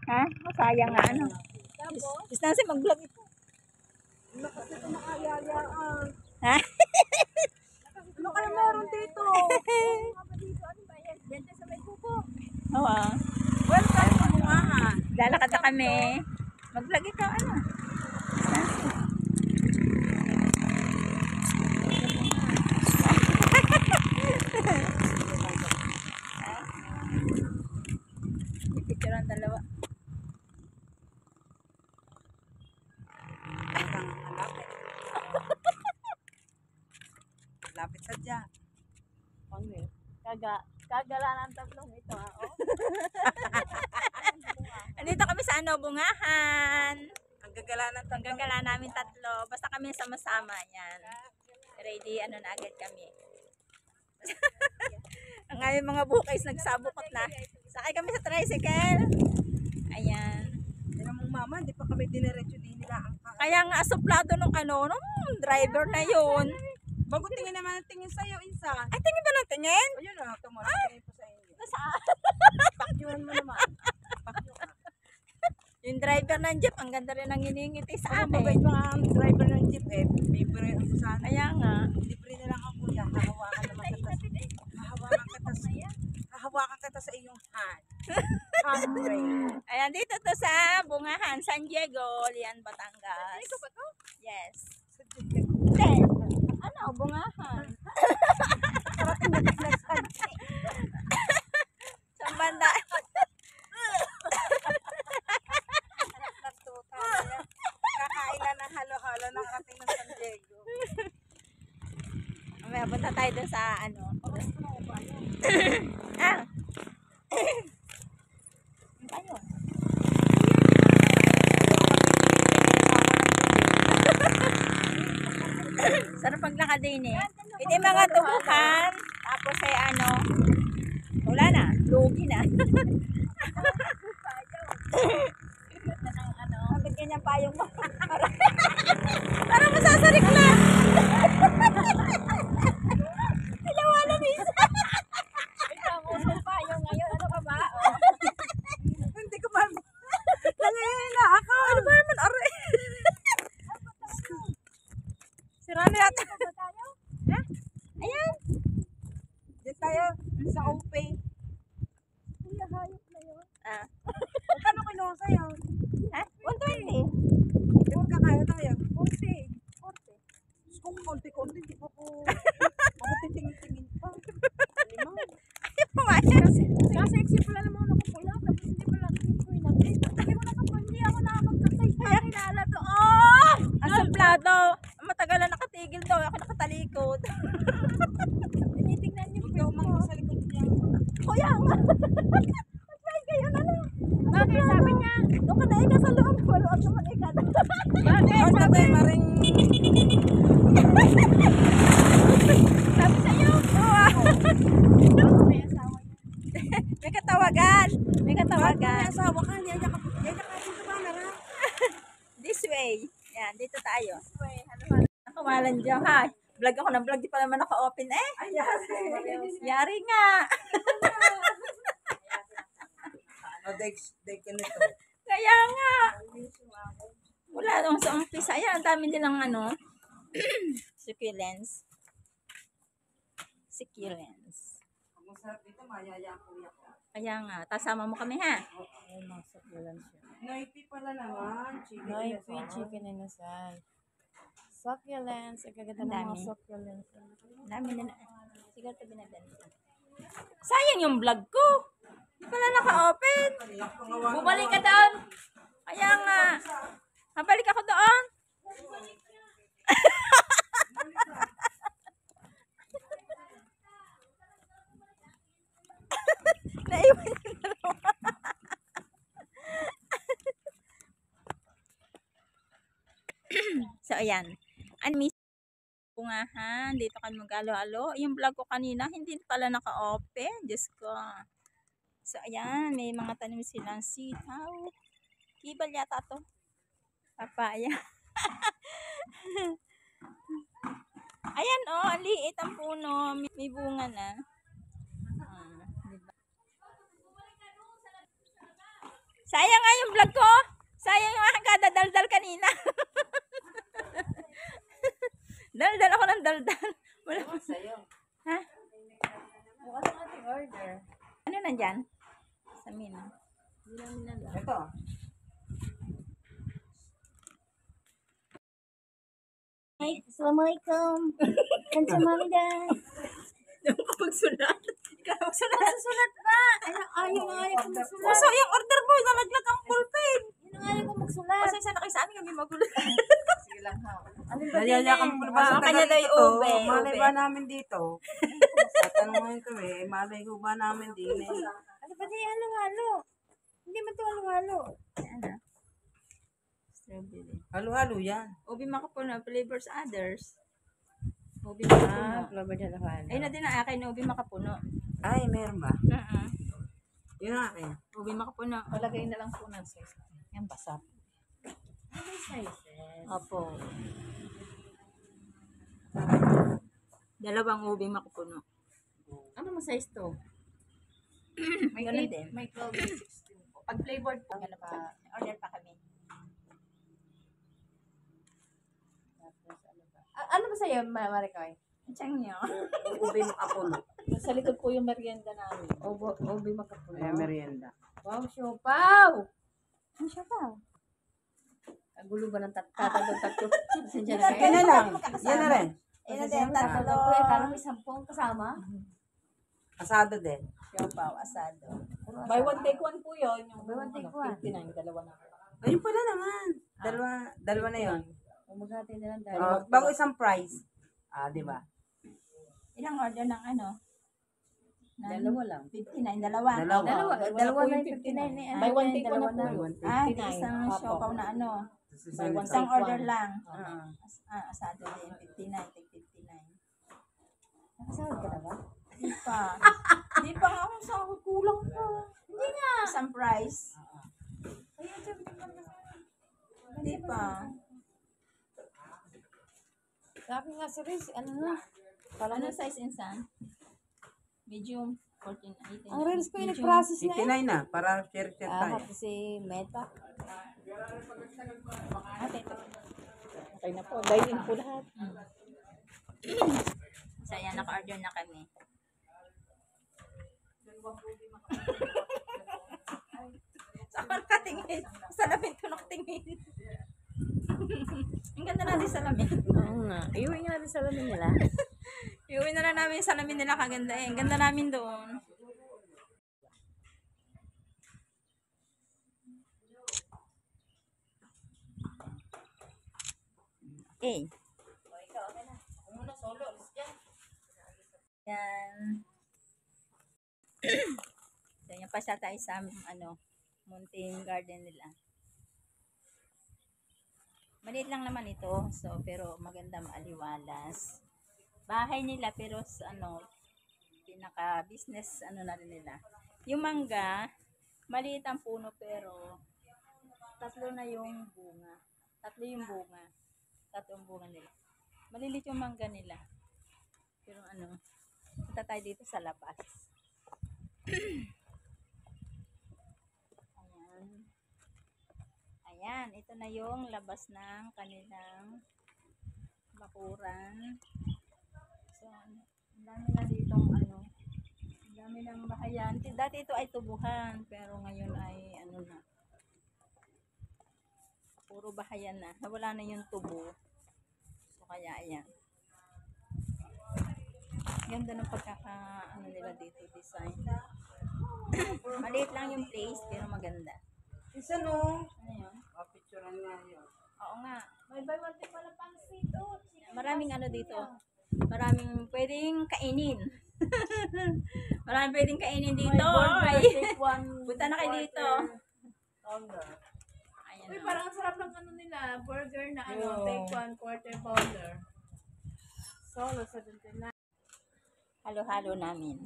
Ha? Masayang nga ano. Is na si mag-vlog ito. Ha? Ano kaya meron dito? Oo. Welcome to Bungahan. Lalakad na kami. Mag-vlog ito ano. Picture ang dalawa. Lapit sa dyan. Ano eh? Kagala ng tatlong ito ha. Oh. Andito kami sa ano, Bungahan. Ang gagala ng Ang gagala namin tatlo. Basta kami sama-sama yan. Ready, ano na agad kami. Ang aming mga bukais nagsabukot na. Sakay kami sa tricycle. Ayan. Yan mong mama, hindi pa kami diniretso din nila ang Kaya nga suplado nung ano, nung driver na yun. bago tingin naman ang tingin sa'yo, Insan. Ay, tingin ba ng tingin? O yun na, tingin po sa inyo. Nasaan? Pakyuhan mo naman. Pakyuhan. Yung driver ng jeep, ang ganda rin ang hiningiti sa Ang mabait amin. mga ang driver ng jeep eh. Libre ang sana. Kaya nga. Libre na lang ang kuya. Hahawakan naman kita. Hahawakan kita sa iyong hand. Handbrake. Ayan, dito to sa Bungahan, San Diego, Lian, Batangas. Ito ba to? Yes. Sa jeep. Hindi. Ano, Bungahan. Parating na biglas ka. Sa banda. Kakailan ng halo-halo ng ating ng San Diego. Mamaya punta tayo dun sa ano. Ah. Ano tayo? Sarap paglakad din eh. Ito yung mga tubukan. Tapos ay ano. Wala na. Lugi na. Bigyan niya payong mo. Para masasarik na. Dalawa na miss. Ikaw mo sa payong ngayon. Ano ka ba? Hindi ko man. Nangyayari na ako. Ano ba naman? Aray. Sira na yata. Ha? Ayan. Diyan tayo sa OPay. Kuya, hayop na yun. Ah. Magkano kinuha sa'yo? Ha? 120. Di ba kakaya tayo? 40. Kung konti-konti, di pa po. Ako titingin-tingin pa. Lima. Ayaw pumayag. Sexy pala naman ako pula, tapos hindi pala ako natin. Hindi mo hindi ako nakapagkasay sa kilala to. Oh! Ang suplado. Matagal na nakatigil daw. Ako nakatalikod. Tinitingnan niyo Huwag daw umangko sa likod niya. Kuya nga. Mag-try kayo na lang. Bakit sabi niya? Doon ka na ika sa loob. Maluwag naman ika. Bakit? Sabi, maring... Sabi sa'yo. May asawa niya. May katawagan. May Bakit katawagan. may asawa ka? Yan ka dito ba, Nara? This way. Yan, dito tayo. Uy, halo-halo. Nakawalan dyan ha. Vlog ako ng vlog. Di pa naman naka-open eh. Ayan. Yari nga. Dek nito. Kaya nga. Wala nung sa umpisa. Ayan, ang dami nilang ano. Succulents. Succulents. Ang masarap dito, mayaya kuya ka. Kaya nga. Tasama mo kami ha. Ay, masok lang siya. Noipi pala naman. Noipi, chicken inasal. Succulents. Ang gaganda ng Ang dami. mga succulents. Ang dami nila. Siguro ito binabenta. Sayang yung vlog ko. Hindi pala naka-open. Bumalik ka doon. Kaya nga. Mabalik ako doon. Naiwan yung dalawa. So, ayan. Bungahan. Dito kan mag-alo-alo. Yung vlog ko kanina, hindi pala naka-open. Diyos ko. So, ayan. May mga tanim silang sitaw. Kibal yata to. Papaya. Ayan, oh. Ang liit ang puno. May bunga na. Diba? Sayang nga yung vlog ko. Sayang yung aking kadadaldal kanina. Daldal ako ng daldal. Wala. Sa'yo. Ha? Bukas ang ating order. Ano nandyan? Sa mina. Hindi namin alam. Ito. Hi, Assalamualaikum. Kamsahamnida. Pagsulat. Pagsulat. Susulat pa. Ayaw na ayaw ko magsulat. Puso yung order mo. Nalaglag ang pulpen. Yun ang ayaw ko magsulat. Pasensya na kayo sa amin. Kami magulo. Sige lang ha. Alin ba din Nayayakang eh? po ba sa kanya daw yung ube, Malay ube. ba namin dito? Tatanungin kami, malay ko ba namin din eh. Ano ba din halo-halo? Hindi man ito halo-halo. Ano? Strawberry. Halo-halo yan. Ubi makapuno. Flavors others. Ubi makapuno. Flavored halo-halo. Ayun na din ang akin. Ubi makapuno. Ay, meron ba? Yun ang akin. Ubi makapuno. Palagay na lang po ng size. Yan basa. Ano sizes? Opo. Dalawang ubi makapuno. Ano mo size to? May Ganun 8, din. may 12, may 16 po. Pag flavored po, Ano pa? Order pa kami. Ano ba sa'yo, Marikoy? Tiyang nyo. Ube makapuno. Sa likod po yung merienda namin. Obi makapuno. Ay, merienda. Wow, siopaw! Ano siya pa? Ang gulo ba ng tatlo? Pasensya na Yan kayo. na lang. Yan na rin. Ayun na Pasensya din. na, Tatlo. Parang may 10 kasama. Asado din. Siopaw, asado. Buy one, take one po yun. Yung Buy one, take one. 59, dalawa na. Ayun pala naman. Dalawa na yun. Umagati na lang Bago isang price. Di ba? Ilang order ng ano? Ng Dalawa lang. 59. Dalawa. Dalawa na yung 59 eh. Buy one, take one dalawa na po. Buy one, take Ah, 59. isang siopaw na ano. Buy one, Isang take order one. lang. Ah. Asado din. 59. Take 59. Nakasahod ka na ba? Di pa. Di pa nga akong sahod. Kulang pa. Hindi nga. Isang price. Ayun, sabi ko pa na. Di pa. Sa akin nga si Riz, ano na? Ano size insan? Medium. 14. 18. Ang reels ko yung Medium. nag-process na eh. 89 na. Para share-share tayo. Kasi Meta. Ate, ito. Okay na po. Dine-in po lahat. So, ayan, naka-order na kami. Saan ka nakatingin? Salamin ko nakatingin. Ang ganda natin salamin. Oo nga. Iuwi nga natin sa lamin nila. Iuwi na lang namin yung salamin nila, kaganda eh. Ang ganda namin doon. Okay. Yan. So, yan pa siya tayo sa mountain garden nila. Maliit lang naman ito. So, pero maganda, maaliwalas. Bahay nila, pero pinaka-business, na rin nila. Yung mangga, maliit ang puno, pero tatlo na yung bunga. Tatlo yung bunga. Tatlong bunga nila. Malilit yung mangga nila. Pero punta tayo dito sa labas. Ayan. Ayan, ito na yung labas ng kanilang bakuran. So, ang dami na ditong ang dami ng bahayan. Dati ito ay tubuhan, pero ngayon ay na. Puro bahayan na. Nawala na yung tubo. So, kaya ayan. Ganda ng nila dito, design. Maliit lang yung place, pero maganda. Isa no. Ano yun? Picturean nga yun. Oo nga. May buy one, take one na pang sweet oat. Maraming dito. Maraming pwedeng kainin. Maraming pwedeng kainin dito. Ay. Take one. Punta na kayo dito. Pounder. Ayan Uy, na. parang ang sarap ng nila. Burger na Yo. take one, quarter pounder. Solo, 79. Halo-halo namin.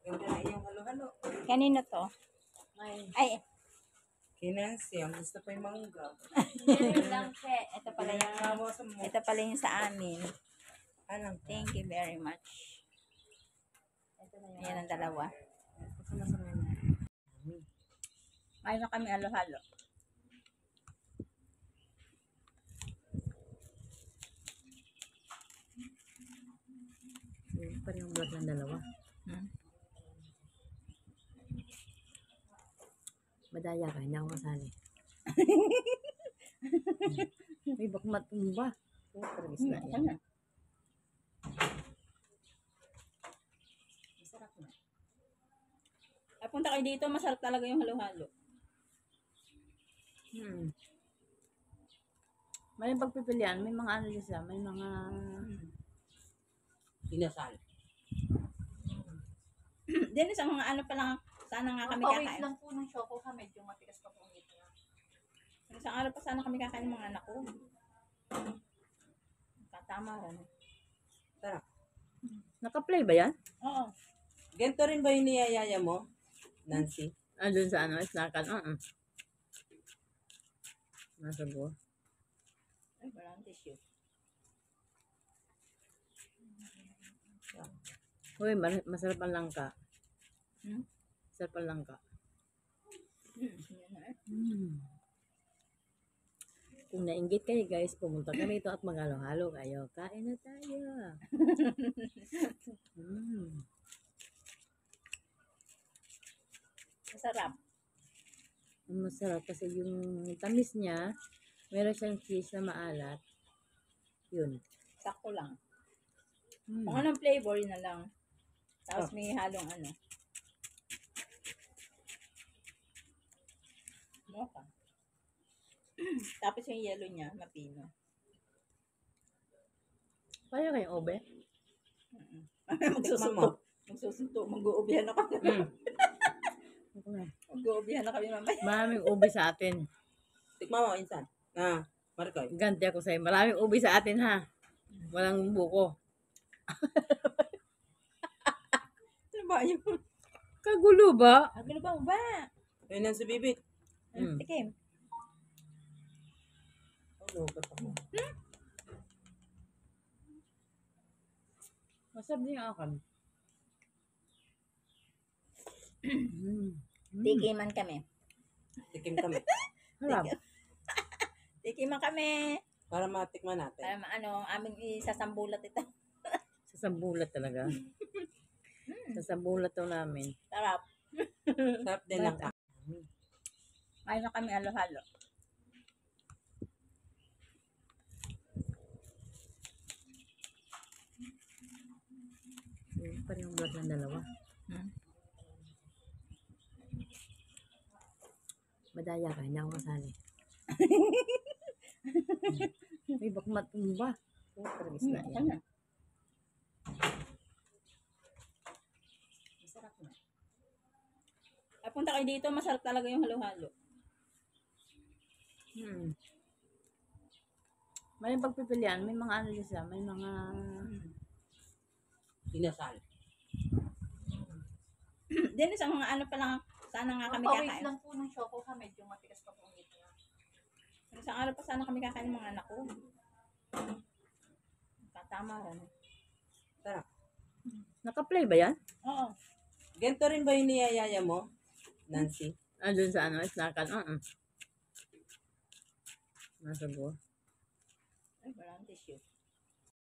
Ganda na iyong halo-halo. Kanino to? Ay, Kinansi, ang gusto pa yung mangga. Yan lang, che. ito pala yung, Nabawasan mo. ito pala yung sa amin. Anong? Thank you very much. Ayan ang dalawa. Sama-sama na. Kain na kami halo-halo. Yung pa rin yung vlog ng dalawa. Hmm. Madaya ka, hindi ako kasali. May bakmat ba? Oh, parang isda Ako yan. na. Masarap na. Ay, punta kayo dito, masarap talaga yung halo-halo. May pagpipilian, may mga ano din sila, may mga Inasal. Din sa mga ano pa lang, sana nga kami Pawis kakain. lang po ng choco ka, medyo matigas pa po ito. Isang araw pa sana kami kakain ng mga anak ko. Katama rin. Sarap. naka-play ba yan? Oo. Ganito rin ba yung niyayaya mo, Nancy? Andun sa ano, snackan. Nasa buo. Ay, walang tissue. Uy, masarap ang langka. Hmm? Masarap ang langka. Yan na eh. Kung nainggit kayo guys, pumunta kami ito at maghalo-halo kayo. Kain na tayo. Masarap. Ang masarap kasi yung tamis niya, meron siyang cheese na maalat. Yun. Sakto lang. Kung anong flavor, yun na lang. Tapos may halong ano. Mocha. Tapos yung yellow niya, mapino. Kaya kayong obe? Magsusunto. Magsusunto. Mag-uubihan ako. Okay. Mag-uubihan na kami mamaya. Maraming ubi sa atin. Tikman mo, insan. Marikoy. Ganti ako sa'yo. Maraming ubi sa atin ha. Walang buko. Ano ba yun? Kagulo ba? Ano ba ba? Ayun Nancy Bibit. Tikim. Oh, lobat ako. Masarap din yung akan. Tikiman kami. Tikim kami. Harap. Tikiman kami. Para matikman natin. Para ano, aming isasambulat ito. Sasambulat talaga. Sasambulat to namin. Sarap. Sarap din lang ka. Kain na kami halo-halo. Yung pa rin yung vlog ng dalawa. Madaya ka, hindi ako kasali. May bakmat ba? Oh, parang isda Ako yan. na. Masarap na. Ay, punta kayo dito, masarap talaga yung halo-halo. May pagpipilian, may mga ano din sila, may mga Inasal. Din sa mga ano pa lang, sana nga kami Pawis kakain. lang po ng choco ka, medyo matigas pa po ito. Isang araw pa sana kami kakain ng mga anak ko. Katama rin. Sarap. naka-play ba yan? Oo. Ganito rin ba yung niyayaya mo, Nancy? Andun sa ano, snackan. Nasa buo. Ay, walang tissue.